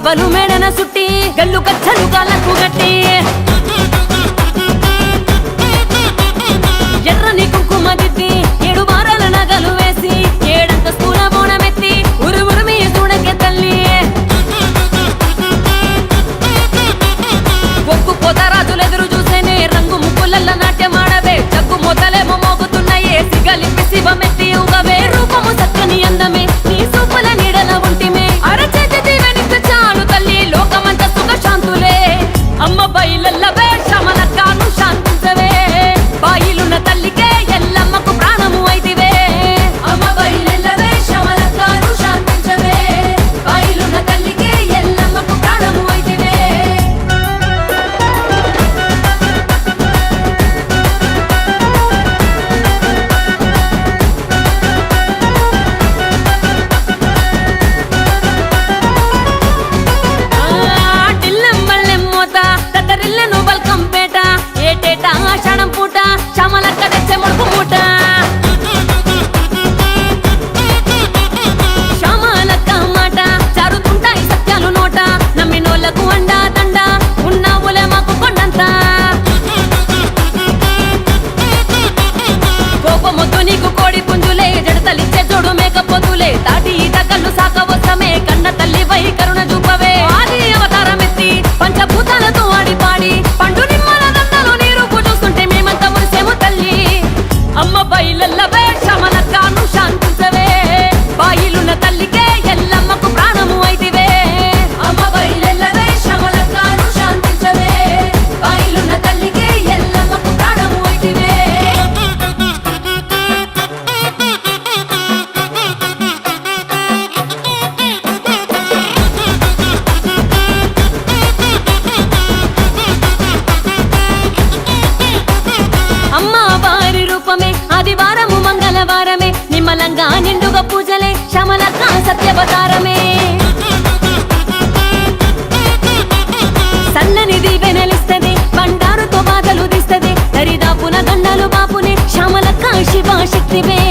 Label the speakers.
Speaker 1: గవ్వలు మేడన సుట్టి గల్లు కచ్చలు కాళ్ళకు గట్టి ఎర్రని కుంకుమ దిద్ది 7 వారాల నగలు వేసి ఏడంత స్థూల బోనమెత్తి ఉరుమురుమి చూడకే తల్లి ఒక్కు పోతరాజులెదురు చూసేనే రంగు ముక్కులల్ల నాట్యమాడవే జగ్గు మొదలేమో మోగుతున్నాయే సిగలిపి శివమెత్తి ఊగవే రూపము సక్కని అందమే నీ సూపుల నీడల ఉంటిమే అరచేతి దీవెనిక చాలు తల్లి లోకమంత సుఖ శాంతులే అమ్మ బయలల్లవే శమలక్కాను శాంతించవే బాయిలున్న తల్లికే ఎల్లమ్మకు ప్రాణము అయితివే అమ్మ బయలల్లవే శమలక్కాను శాంతించవే బాయిలున్న తల్లికే ఎల్లమ్మకు ప్రాణము అయితివే తత్తరిల్లను బల్కంపేట ఏటేట ఆషాఢం పూట శ్యామలక్క తెచ్చే ముడుపు మూట శ్యామలక్క మాట చారుతుంటాయి సత్యాలు నోట నమ్మినోళ్లకు అండా దండ ఉన్నావులే మాకు కొండంత కోపమొద్దు నీకు కోడి పుంజులే జడతలిచ్చే జోడు మేకపోతులే తాటి ఈత కళ్ళు సాకవస్తమే కన్న తల్లి వై కరుణ చూపవే ఆది అవతారమెత్తి పంచభూతాలతో ఆడి పాడి పండు నిమ్మల దండలో నీ రూపు చూస్తుంటే మేమంతా మురిసేము తల్లి అమ్మ బయలల్లవే శమలక్కాను శాంతించవే బాయిలున్న తల్లికే ఎల్లమ్మకు ప్రాణము అయితివే అమ్మ బయలల్లవే శమలక్కాను శాంతించవే బాయిలున్న తల్లికే ఎల్లమ్మకు ప్రాణము అయితివే అమ్మ వారి రూపమే ఆదివారము మంగళవారమే నిమ్మలంగా నిండుగా పూజలే శమలక్క సత్యవతారమే సన్నని దీవెనలిస్తది బండారుతో బాధలు తీస్తది దరిదాపున గండాలు బాపునే శమలక్క శివశక్తివే